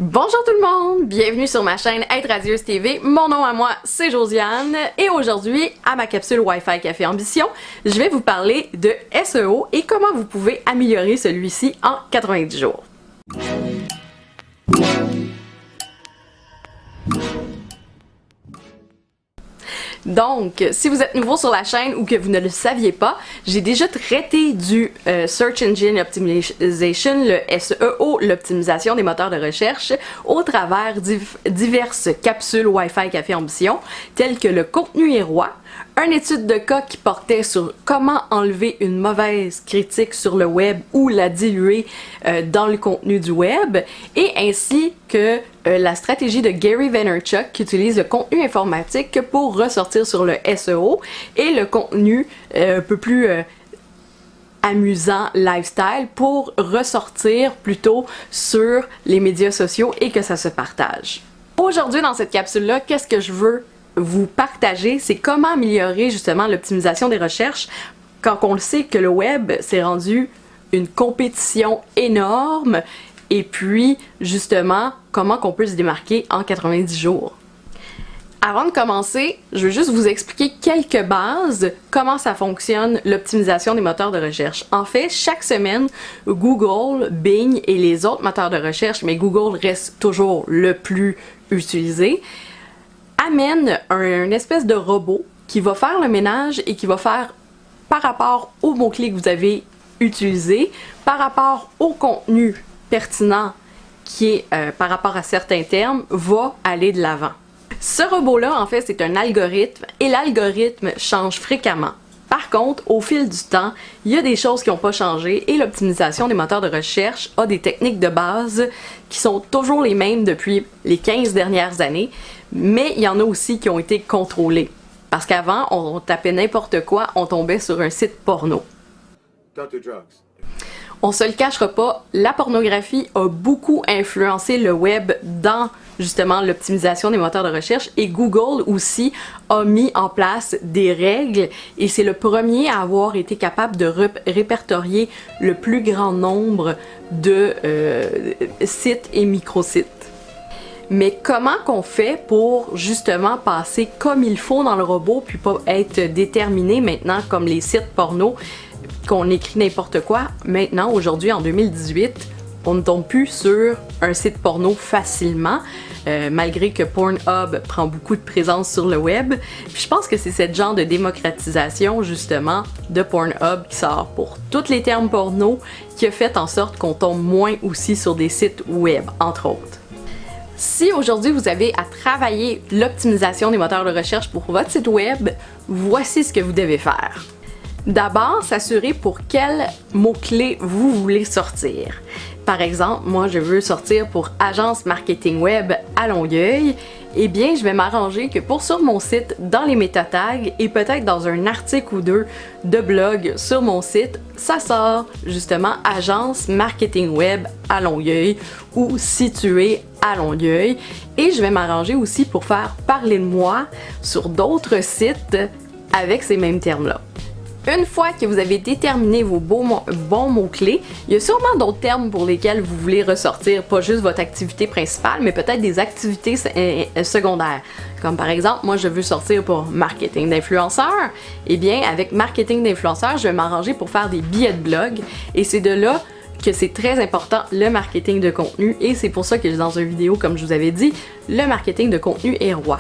Bonjour tout le monde, bienvenue sur ma chaîne Être Radieuse TV. Mon nom à moi, c'est Josiane et aujourd'hui, à ma capsule Wi-Fi Café Ambition, je vais vous parler de SEO et comment vous pouvez améliorer celui-ci en 90 jours. Donc, si vous êtes nouveau sur la chaîne ou que vous ne le saviez pas, j'ai déjà traité du Search Engine Optimization, le SEO, l'optimisation des moteurs de recherche, au travers diverses capsules Wi-Fi Café Ambition, telles que le contenu est roi, une étude de cas qui portait sur comment enlever une mauvaise critique sur le web ou la diluer dans le contenu du web, et ainsi que la stratégie de Gary Vaynerchuk qui utilise le contenu informatique pour ressortir sur le SEO et le contenu un peu plus amusant lifestyle pour ressortir plutôt sur les médias sociaux et que ça se partage. Aujourd'hui dans cette capsule-là, qu'est-ce que je veux vous partager, c'est comment améliorer justement l'optimisation des recherches quand on le sait que le web s'est rendu une compétition énorme et puis justement comment qu'on peut se démarquer en 90 jours. Avant de commencer, je veux juste vous expliquer quelques bases, comment ça fonctionne l'optimisation des moteurs de recherche. En fait, chaque semaine, Google, Bing et les autres moteurs de recherche, mais Google reste toujours le plus utilisé, amène un espèce de robot qui va faire le ménage et qui va faire par rapport aux mots-clés que vous avez utilisés, par rapport au contenu pertinent qui est par rapport à certains termes, va aller de l'avant. Ce robot-là, en fait, c'est un algorithme et l'algorithme change fréquemment. Par contre, au fil du temps, il y a des choses qui n'ont pas changé et l'optimisation des moteurs de recherche a des techniques de base qui sont toujours les mêmes depuis les 15 dernières années, mais il y en a aussi qui ont été contrôlées. Parce qu'avant, on tapait n'importe quoi, on tombait sur un site porno. On se le cachera pas, la pornographie a beaucoup influencé le web dans justement l'optimisation des moteurs de recherche et Google aussi a mis en place des règles et c'est le premier à avoir été capable de répertorier le plus grand nombre de sites et microsites. Mais comment qu'on fait pour justement passer comme il faut dans le robot puis pas être déterminé maintenant comme les sites porno qu'on écrit n'importe quoi? Maintenant, aujourd'hui, en 2018, on ne tombe plus sur un site porno facilement, malgré que Pornhub prend beaucoup de présence sur le web. Puis je pense que c'est ce genre de démocratisation, justement, de Pornhub qui sort pour tous les termes porno qui a fait en sorte qu'on tombe moins aussi sur des sites web, entre autres. Si aujourd'hui vous avez à travailler l'optimisation des moteurs de recherche pour votre site web, voici ce que vous devez faire. D'abord, s'assurer pour quels mots-clés vous voulez sortir. Par exemple, moi je veux sortir pour agence marketing web à Longueuil. Eh bien, je vais m'arranger que pour sur mon site, dans les méta-tags et peut-être dans un article ou deux de blog sur mon site, ça sort justement agence marketing web à Longueuil ou situé à Longueuil. Et je vais m'arranger aussi pour faire parler de moi sur d'autres sites avec ces mêmes termes-là. Une fois que vous avez déterminé vos bons mots-clés, il y a sûrement d'autres termes pour lesquels vous voulez ressortir, pas juste votre activité principale, mais peut-être des activités secondaires. Comme par exemple, moi je veux sortir pour marketing d'influenceurs. Eh bien, avec marketing d'influenceurs, je vais m'arranger pour faire des billets de blog et c'est de là que c'est très important le marketing de contenu et c'est pour ça que dans une vidéo, comme je vous avais dit, le marketing de contenu est roi.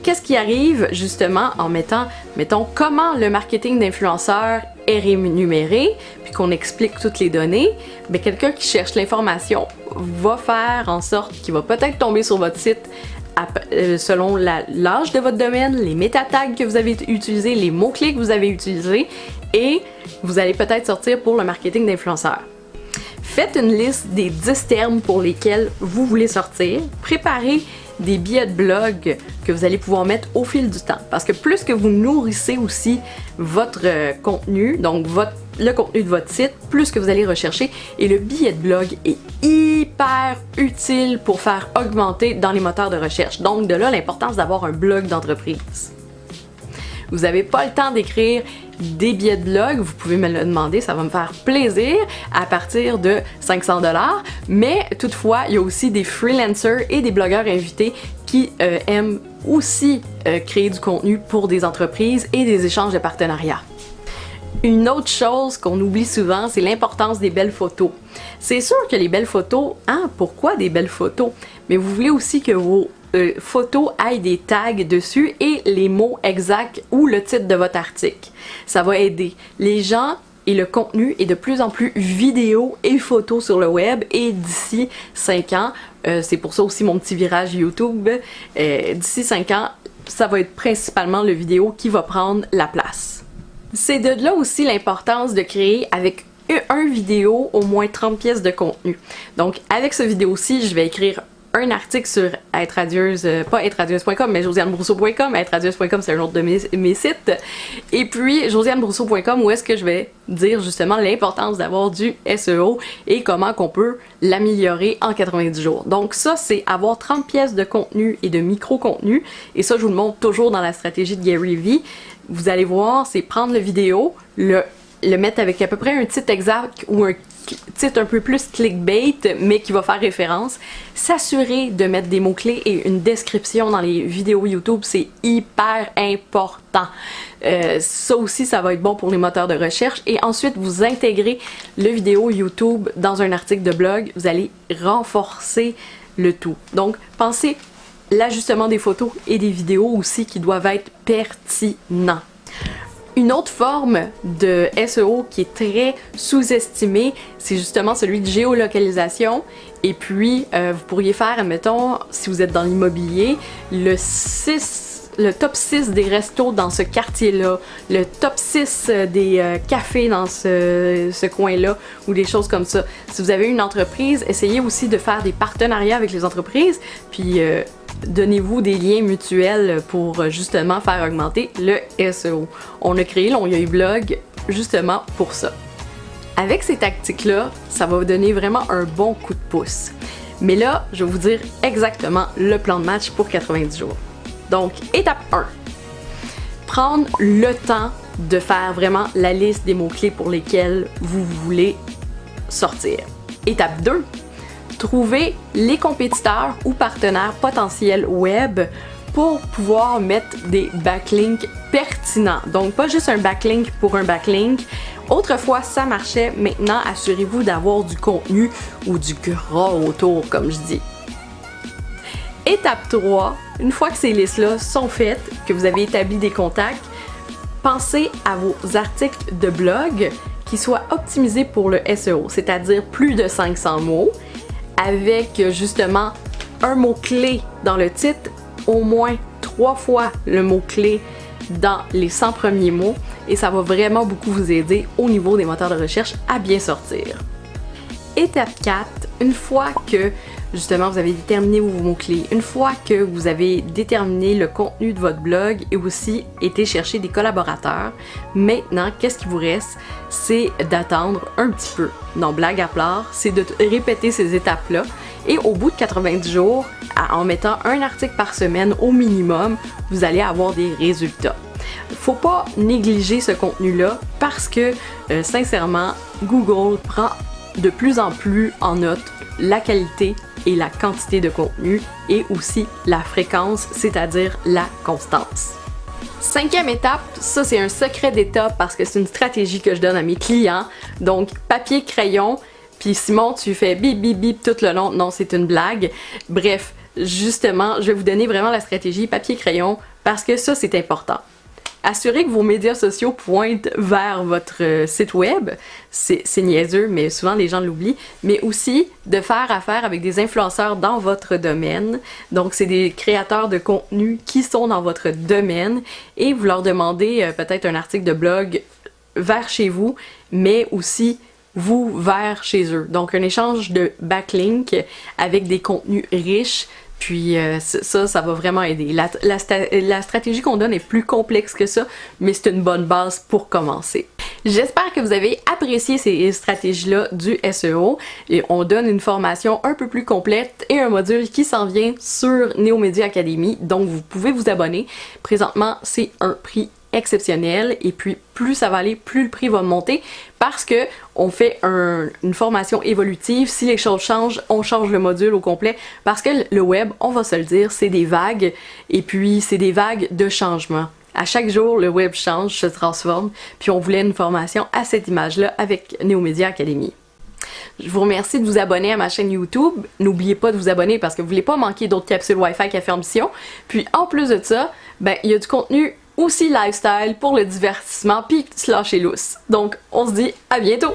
Qu'est-ce qui arrive justement en mettons, comment le marketing d'influenceur est rémunéré, puis qu'on explique toutes les données, mais quelqu'un qui cherche l'information va faire en sorte qu'il va peut-être tomber sur votre site selon l'âge de votre domaine, les méta-tags que vous avez utilisés, les mots-clés que vous avez utilisés, et vous allez peut-être sortir pour le marketing d'influenceur. Faites une liste des 10 termes pour lesquels vous voulez sortir. Préparez des billets de blog que vous allez pouvoir mettre au fil du temps. Parce que plus que vous nourrissez aussi votre contenu, donc le contenu de votre site, plus que vous allez rechercher. Et le billet de blog est hyper utile pour faire augmenter dans les moteurs de recherche. Donc de là l'importance d'avoir un blog d'entreprise. vous n'avez pas le temps d'écrire des billets de blog, vous pouvez me le demander, ça va me faire plaisir à partir de 500 $. Mais toutefois, il y a aussi des freelancers et des blogueurs invités qui aiment aussi créer du contenu pour des entreprises et des échanges de partenariats. Une autre chose qu'on oublie souvent, c'est l'importance des belles photos. C'est sûr que les belles photos, pourquoi des belles photos? Mais vous voulez aussi que vos photos aient des tags dessus et les mots exacts ou le titre de votre article. Ça va aider. Les gens et le contenu est de plus en plus vidéo et photo sur le web et d'ici 5 ans, c'est pour ça aussi mon petit virage YouTube, d'ici 5 ans, ça va être principalement le vidéo qui va prendre la place. C'est de là aussi l'importance de créer avec un vidéo au moins 30 pièces de contenu. Donc avec ce vidéo-ci, je vais écrire un article sur être-radieuse, pas être-radieuse.com, mais josianebrousseau.com. Être-radieuse.com, c'est un autre de mes sites. Et puis, josianebrousseau.com, où est-ce que je vais dire justement l'importance d'avoir du SEO et comment qu'on peut l'améliorer en 90 jours. Donc ça, c'est avoir 30 pièces de contenu et de micro-contenu. Et ça, je vous le montre toujours dans la stratégie de Gary Vee. Vous allez voir, c'est prendre le vidéo, le mettre avec à peu près un titre exact ou un titre un peu plus clickbait, mais qui va faire référence. S'assurer de mettre des mots-clés et une description dans les vidéos YouTube, c'est hyper important. Ça aussi, ça va être bon pour les moteurs de recherche. Et ensuite, vous intégrez le vidéo YouTube dans un article de blog. Vous allez renforcer le tout. Donc, pensez l'ajustement des photos et des vidéos aussi qui doivent être pertinents. Une autre forme de SEO qui est très sous-estimée, c'est justement celui de géolocalisation. Et puis, vous pourriez faire, admettons, si vous êtes dans l'immobilier, le top 6 des restos dans ce quartier-là, le top 6 des cafés dans ce coin-là, ou des choses comme ça. Si vous avez une entreprise, essayez aussi de faire des partenariats avec les entreprises, puis donnez-vous des liens mutuels pour justement faire augmenter le SEO. On a créé l'Ongeuil Blog justement pour ça. Avec ces tactiques-là, ça va vous donner vraiment un bon coup de pouce. Mais là, je vais vous dire exactement le plan de match pour 90 jours. Donc, étape 1. Prendre le temps de faire vraiment la liste des mots-clés pour lesquels vous voulez sortir. Étape 2. Trouver les compétiteurs ou partenaires potentiels web pour pouvoir mettre des backlinks pertinents. Donc, pas juste un backlink pour un backlink. Autrefois, ça marchait. Maintenant, assurez-vous d'avoir du contenu ou du gras autour, comme je dis. Étape 3, une fois que ces listes-là sont faites, que vous avez établi des contacts, pensez à vos articles de blog qui soient optimisés pour le SEO, c'est-à-dire plus de 500 mots, avec justement un mot-clé dans le titre, au moins 3 fois le mot-clé dans les 100 premiers mots, et ça va vraiment beaucoup vous aider au niveau des moteurs de recherche à bien sortir. Étape 4, une fois que justement vous avez déterminé vos mots-clés, une fois que vous avez déterminé le contenu de votre blog et aussi été chercher des collaborateurs, maintenant, qu'est-ce qui vous reste? C'est d'attendre un petit peu. Non, blague à part, c'est de répéter ces étapes-là et au bout de 90 jours, en mettant un article par semaine au minimum, vous allez avoir des résultats. Faut pas négliger ce contenu-là parce que, sincèrement, Google prend de plus en plus en note la qualité et la quantité de contenu et aussi la fréquence, c'est-à-dire la constance. 5e étape, ça c'est un secret d'étape parce que c'est une stratégie que je donne à mes clients. Donc papier, crayon, puis Simon tu fais bip bip bip tout le long. Non, c'est une blague. Bref, justement, je vais vous donner vraiment la stratégie papier, crayon parce que ça c'est important. Assurez que vos médias sociaux pointent vers votre site web. C'est niaiseux, mais souvent les gens l'oublient. Mais aussi de faire affaire avec des influenceurs dans votre domaine. Donc, c'est des créateurs de contenu qui sont dans votre domaine et vous leur demandez peut-être un article de blog vers chez vous, mais aussi vous vers chez eux. Donc, un échange de backlinks avec des contenus riches. Puis ça va vraiment aider. La stratégie qu'on donne est plus complexe que ça, mais c'est une bonne base pour commencer. J'espère que vous avez apprécié ces stratégies-là du SEO. Et on donne une formation un peu plus complète et un module qui s'en vient sur Neomédia Academy. Donc vous pouvez vous abonner. Présentement, c'est un prix exceptionnel et puis plus ça va aller, plus le prix va monter parce que on fait une formation évolutive. Si les choses changent, on change le module au complet parce que le web, on va se le dire, c'est des vagues et puis c'est des vagues de changement. À chaque jour, le web change, se transforme, puis on voulait une formation à cette image-là avec Néomédia Academy. Je vous remercie de vous abonner à ma chaîne YouTube. N'oubliez pas de vous abonner parce que vous ne voulez pas manquer d'autres capsules Wi-Fi Café Ambition. Puis en plus de ça, ben il y a du contenu aussi lifestyle pour le divertissement puis se lâcher lousse. Donc on se dit à bientôt!